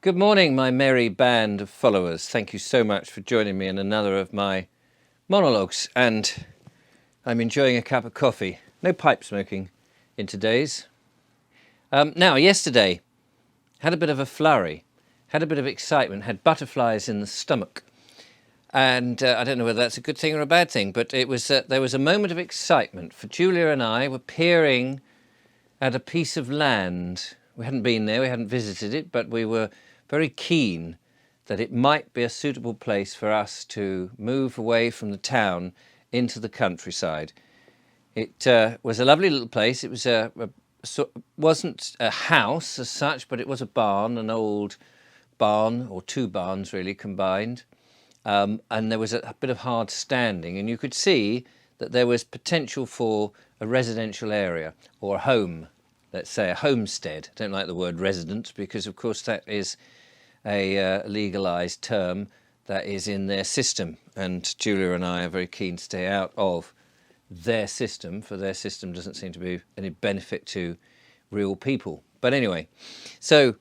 Good morning, my merry band of followers. Thank you so much for joining me in another of my monologues. And I'm enjoying a cup of coffee. No pipe smoking in today's. Now, yesterday, had a bit of a flurry, had a bit of excitement, had butterflies in the stomach. And I don't know whether that's a good thing or a bad thing, but it was there was a moment of excitement. For Julia and I were peering at a piece of land. We hadn't been there, we hadn't visited it, but we were very keen that it might be a suitable place for us to move away from the town into the countryside. It was a lovely little place. It was wasn't a house as such, but it was a barn, an old barn, or two barns really combined. And there was a bit of hard standing, and you could see that there was potential for a residential area or a home, let's say a homestead. I don't like the word resident because, of course, that is a legalised term that is in their system, and Julia and I are very keen to stay out of their system, for their system doesn't seem to be any benefit to real people. But anyway, so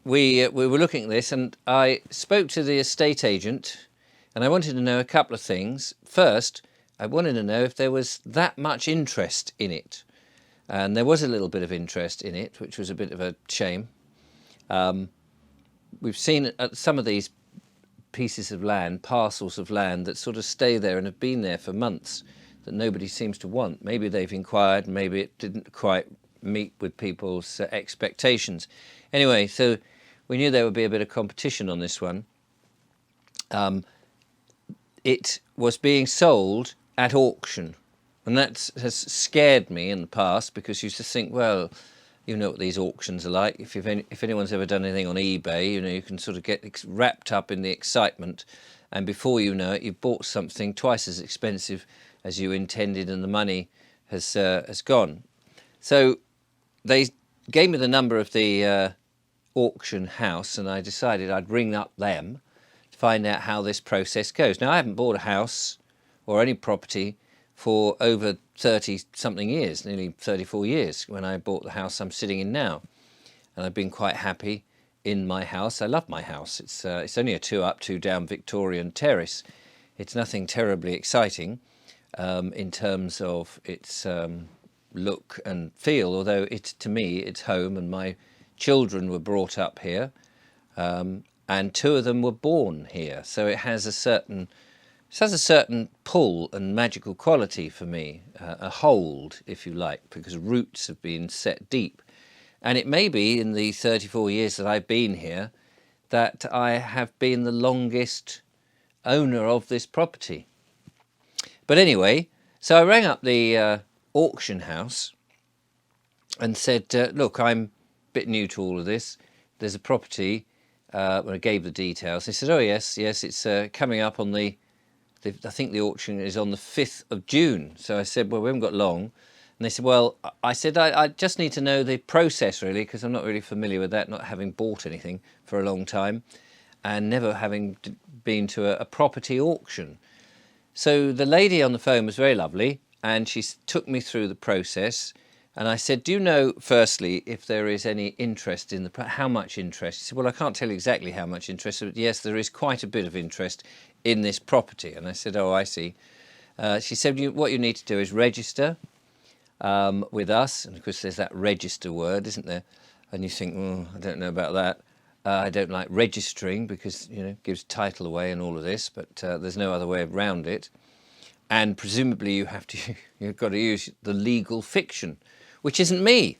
we were looking at this, and I spoke to the estate agent, and I wanted to know a couple of things. First, I wanted to know if there was that much interest in it. And there was a little bit of interest in it, which was a bit of a shame. We've seen some of these pieces of land, parcels of land, that sort of stay there and have been there for months that nobody seems to want. Maybe they've inquired, maybe it didn't quite meet with people's expectations. Anyway, so we knew there would be a bit of competition on this one. It was being sold at auction. And that has scared me in the past, because you used to think, well, you know what these auctions are like. If anyone's ever done anything on eBay, you know, you can sort of get wrapped up in the excitement, and before you know it, you've bought something twice as expensive as you intended, and the money has gone. So they gave me the number of the auction house, and I decided I'd ring up them to find out how this process goes. Now, I haven't bought a house or any property for over 30-something years, nearly 34 years, when I bought the house I'm sitting in now. And I've been quite happy in my house. I love my house. It's only a 2-up, 2-down Victorian terrace. It's nothing terribly exciting in terms of its look and feel, although to me, it's home, and my children were brought up here, and 2 of them were born here. So it has a certain pull and magical quality for me, a hold, if you like, because roots have been set deep. And it may be in the 34 years that I've been here that I have been the longest owner of this property. But anyway, so I rang up the auction house and said, look, I'm a bit new to all of this. There's a property, when I gave the details. They said, oh yes, it's coming up on I think the auction is on the 5th of June. So I said, well, we haven't got long. And they said, well, I said, I just need to know the process, really, because I'm not really familiar with that, not having bought anything for a long time and never having been to a property auction. So the lady on the phone was very lovely, and she took me through the process. And I said, do you know, firstly, if there is any interest in how much interest? She said, well, I can't tell you exactly how much interest, but yes, there is quite a bit of interest in this property. And I said, oh, I see. She said, what you need to do is register with us. And of course, there's that register word, isn't there? And you think, oh, I don't know about that. I don't like registering because, you know, it gives title away and all of this, but there's no other way around it. And presumably you've got to use the legal fiction, which isn't me,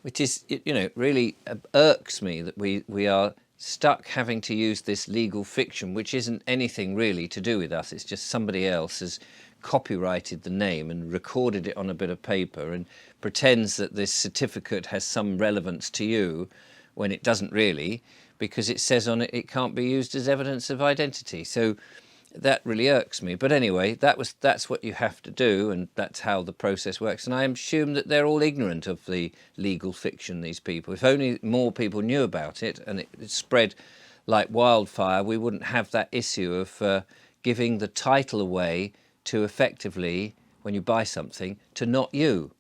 which is, you know, really irks me that we are stuck having to use this legal fiction, which isn't anything really to do with us. It's just somebody else has copyrighted the name and recorded it on a bit of paper and pretends that this certificate has some relevance to you when it doesn't really, because it says on it it can't be used as evidence of identity. So that really irks me. But anyway, that's what you have to do, and that's how the process works. And I assume that they're all ignorant of the legal fiction, these people. If only more people knew about it and it spread like wildfire, we wouldn't have that issue of giving the title away to, effectively, when you buy something, to not you.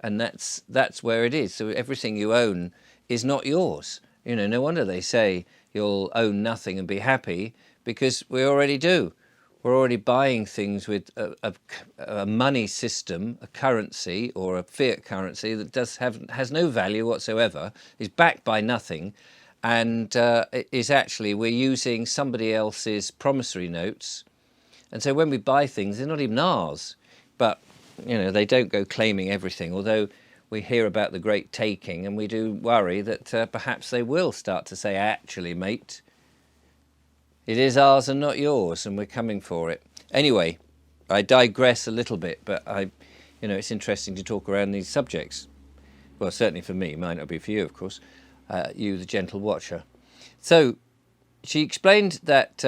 And that's where it is. So everything you own is not yours. You know, no wonder they say you'll own nothing and be happy, because we already do. We're already buying things with a money system, a currency or a fiat currency that has no value whatsoever, is backed by nothing, and is actually, we're using somebody else's promissory notes. And so when we buy things, they're not even ours. But, you know, they don't go claiming everything, although we hear about the great taking, and we do worry that perhaps they will start to say, actually, mate, it is ours and not yours, and we're coming for it. Anyway, I digress a little bit, but you know, it's interesting to talk around these subjects. Well, certainly for me, might not be for you, of course, you, the gentle watcher. So she explained that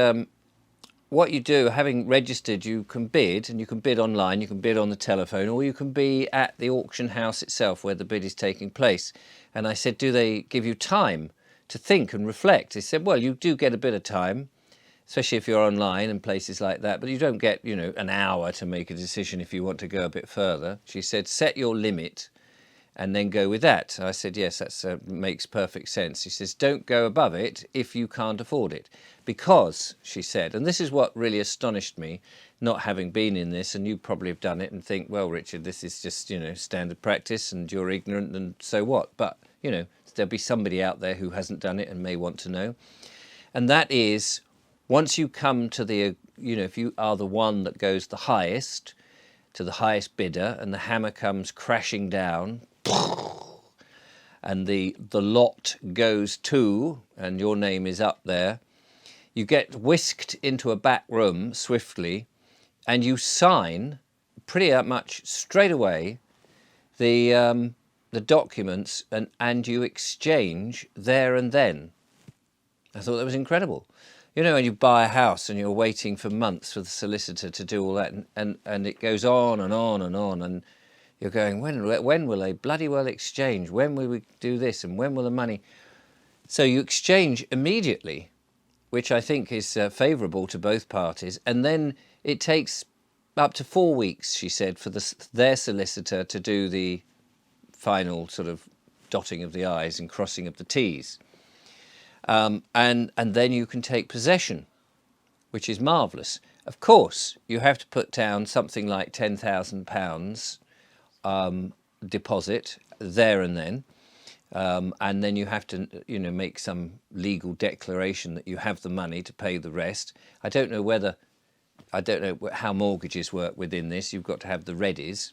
what you do, having registered, you can bid, and you can bid online, you can bid on the telephone, or you can be at the auction house itself where the bid is taking place. And I said, do they give you time to think and reflect? They said, well, you do get a bit of time, especially if you're online and places like that, but you don't get, you know, an hour to make a decision if you want to go a bit further. She said, set your limit and then go with that. I said, yes, that makes perfect sense. She says, don't go above it if you can't afford it. Because, she said, and this is what really astonished me, not having been in this, and you probably have done it and think, well, Richard, this is just, you know, standard practice and you're ignorant and so what? But, you know, there'll be somebody out there who hasn't done it and may want to know. And that is, once you come to the, you know, if you are the one that goes the highest, to the highest bidder, and the hammer comes crashing down, and the lot goes to, and your name is up there, you get whisked into a back room swiftly, and you sign pretty much straight away the documents, and you exchange there and then. I thought that was incredible. You know, when you buy a house and you're waiting for months for the solicitor to do all that, and it goes on and on and on, and you're going, when will they bloody well exchange? When will we do this? And when will the money? So you exchange immediately, which I think is favourable to both parties. And then it takes up to 4 weeks, she said, for their solicitor to do the final sort of dotting of the I's and crossing of the T's. And then you can take possession, which is marvellous. Of course, you have to put down something like £10,000 deposit there and then, and then you have to, you know, make some legal declaration that you have the money to pay the rest. I don't know how mortgages work within this. You've got to have the readies,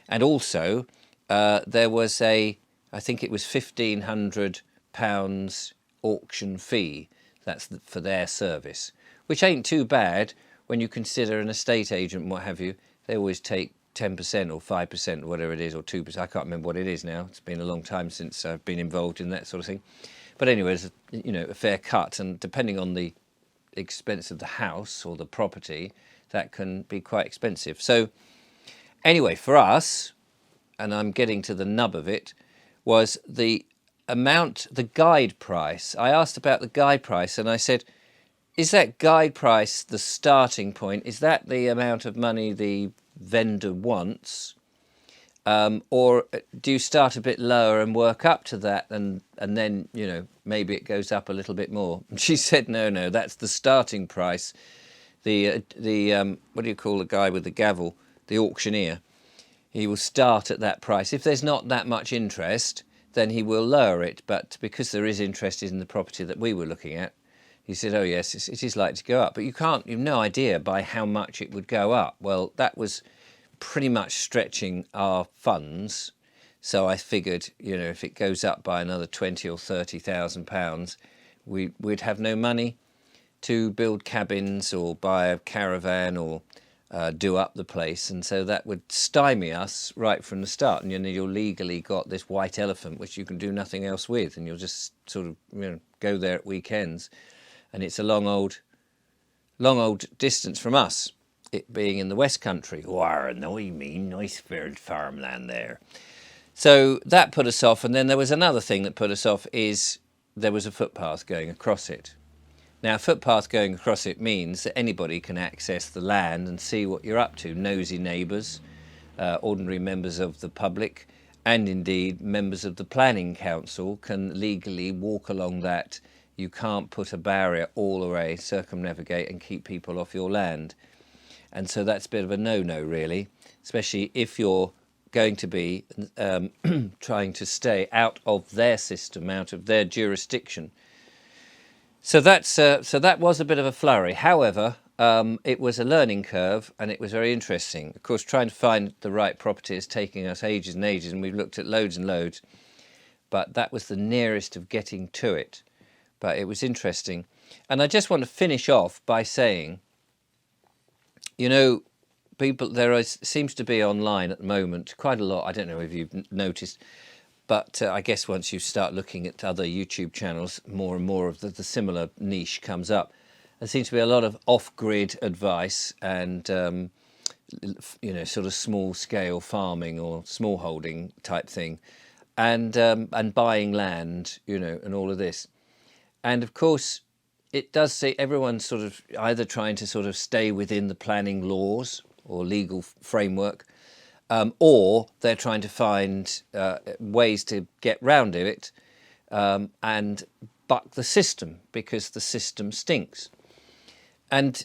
and also there was I think it was £1,500 auction fee. That's for their service, which ain't too bad when you consider an estate agent and what have you. They always take 10% or 5% or whatever it is, or 2%. I can't remember what it is now. It's been a long time since I've been involved in that sort of thing. But anyway, it's, you know, a fair cut, and depending on the expense of the house or the property, that can be quite expensive. So anyway, for us, and I'm getting to the nub of it, was the amount, the guide price. I asked about the guide price, and I said, is that guide price the starting point? Is that the amount of money the vendor wants? Or do you start a bit lower and work up to that, and then, you know, maybe it goes up a little bit more? And she said, no, that's the starting price. The what do you call the guy with the gavel? The auctioneer. He will start at that price. If there's not that much interest, then he will lower it. But because there is interest in the property that we were looking at, he said, oh yes, it is likely to go up. But you've no idea by how much it would go up. Well, that was pretty much stretching our funds. So I figured, you know, if it goes up by another £20,000 or £30,000, we'd have no money to build cabins or buy a caravan or do up the place. And so that would stymie us right from the start. And, you know, you're legally got this white elephant, which you can do nothing else with. And you'll just sort of, you know, go there at weekends. And it's a long old distance from us, it being in the West Country. Oh, no, you mean nice farmland there. So that put us off. And then there was another thing that put us off, is there was a footpath going across it. Now, a footpath going across it means that anybody can access the land and see what you're up to. Nosy neighbours, ordinary members of the public, and indeed members of the planning council can legally walk along that. You can't put a barrier all the way, circumnavigate and keep people off your land. And so that's a bit of a no-no, really, especially if you're going to be trying to stay out of their system, out of their jurisdiction. So that was a bit of a flurry. However, it was a learning curve, and it was very interesting. Of course, trying to find the right property is taking us ages and ages, and we've looked at loads and loads, but that was the nearest of getting to it. But it was interesting. And I just want to finish off by saying, you know, seems to be online at the moment quite a lot. I don't know if you've noticed, but I guess once you start looking at other YouTube channels, more and more of the similar niche comes up. There seems to be a lot of off-grid advice and, you know, sort of small-scale farming or smallholding type thing, and buying land, you know, and all of this. And of course, it does say everyone's sort of either trying to sort of stay within the planning laws or legal framework, or they're trying to find ways to get round it and buck the system, because the system stinks. And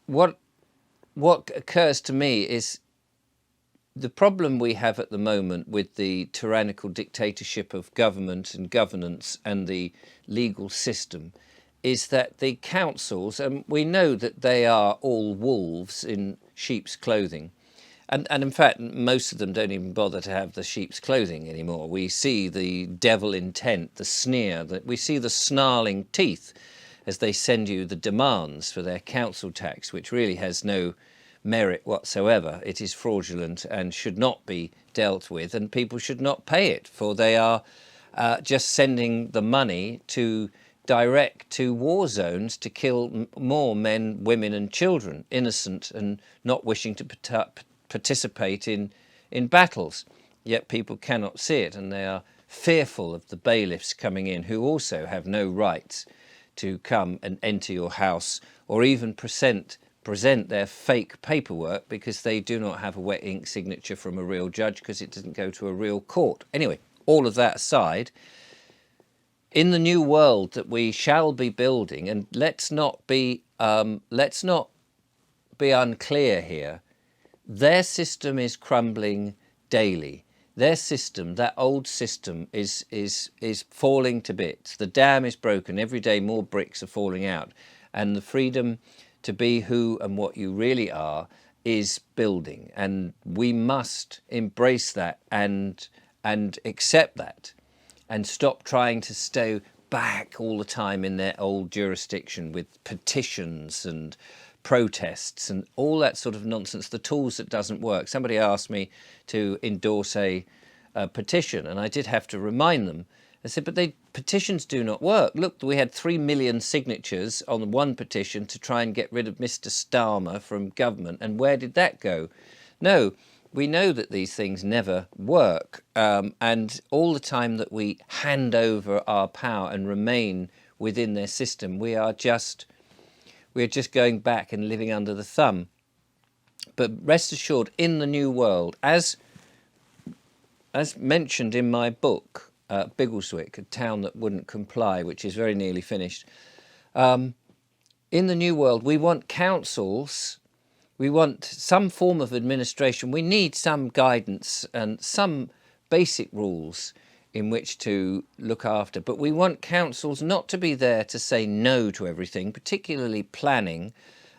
what occurs to me is the problem we have at the moment with the tyrannical dictatorship of government and governance and the legal system is that the councils, and we know that they are all wolves in sheep's clothing, and in fact most of them don't even bother to have the sheep's clothing anymore. We see the devil intent, the sneer, that we see the snarling teeth as they send you the demands for their council tax, which really has no merit whatsoever. It is fraudulent and should not be dealt with, and people should not pay it, for they are just sending the money to direct to war zones to kill more men, women and children, innocent and not wishing to participate in battles. Yet people cannot see it, and they are fearful of the bailiffs coming in, who also have no rights to come and enter your house or even present their fake paperwork, because they do not have a wet ink signature from a real judge, because it doesn't go to a real court. Anyway, all of that aside, in the new world that we shall be building, and let's not be unclear here, their system is crumbling daily. Their system, that old system, is falling to bits. The dam is broken. Every day more bricks are falling out, and the freedom to be who and what you really are is building, and we must embrace that and accept that, and stop trying to stay back all the time in their old jurisdiction with petitions and protests and all that sort of nonsense, the tools that doesn't work. Somebody asked me to endorse a petition, and I did have to remind them. I said, but petitions do not work. Look, we had 3 million signatures on one petition to try and get rid of Mr. Starmer from government, and where did that go? No, we know that these things never work, and all the time that we hand over our power and remain within their system, we're just going back and living under the thumb. But rest assured, in the new world, as mentioned in my book, Biggleswick, a town that wouldn't comply, which is very nearly finished. In the new world, we want councils, we want some form of administration, we need some guidance and some basic rules in which to look after. But we want councils not to be there to say no to everything, particularly planning,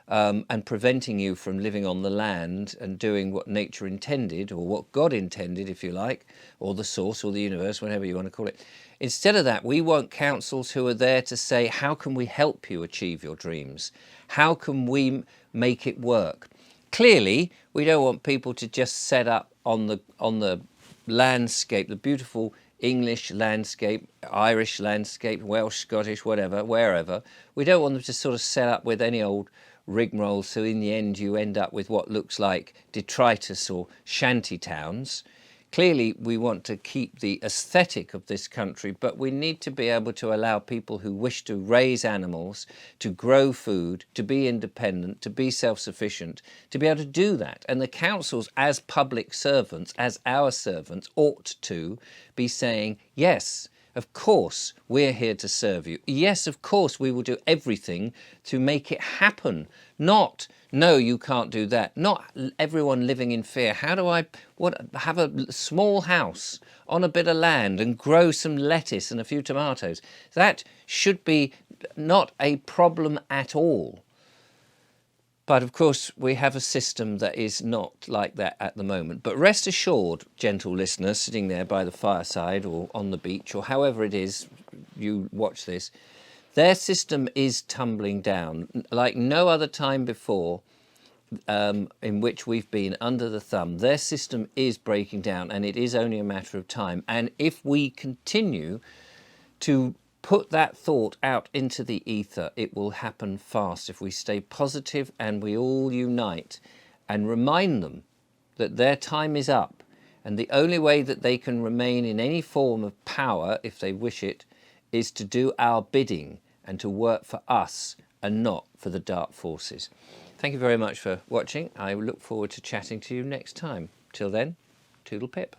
and preventing you from living on the land and doing what nature intended, or what God intended, if you like, or the source or the universe, whatever you want to call it. Instead of that, we want councils who are there to say, how can we help you achieve your dreams? How can we make it work? Clearly, we don't want people to just set up on the landscape, the beautiful English landscape, Irish landscape, Welsh, Scottish, whatever, wherever. We don't want them to sort of set up with any old rigmarole, so in the end you end up with what looks like detritus or shanty towns, Clearly, we want to keep the aesthetic of this country, but we need to be able to allow people who wish to raise animals, to grow food, to be independent, to be self-sufficient, to be able to do that. And the councils, as public servants, as our servants, ought to be saying, yes, of course, we're here to serve you. Yes, of course, we will do everything to make it happen. Not, no, you can't do that. Not everyone living in fear. How do I have a small house on a bit of land and grow some lettuce and a few tomatoes? That should be not a problem at all. But of course, we have a system that is not like that at the moment. But rest assured, gentle listeners, sitting there by the fireside or on the beach or however it is you watch this, their system is tumbling down like no other time before in which we've been under the thumb. Their system is breaking down, and it is only a matter of time. And if we continue to put that thought out into the ether, it will happen fast if we stay positive and we all unite and remind them that their time is up, and the only way that they can remain in any form of power, if they wish it, is to do our bidding and to work for us and not for the dark forces. Thank you very much for watching. I look forward to chatting to you next time. Till then, toodle pip.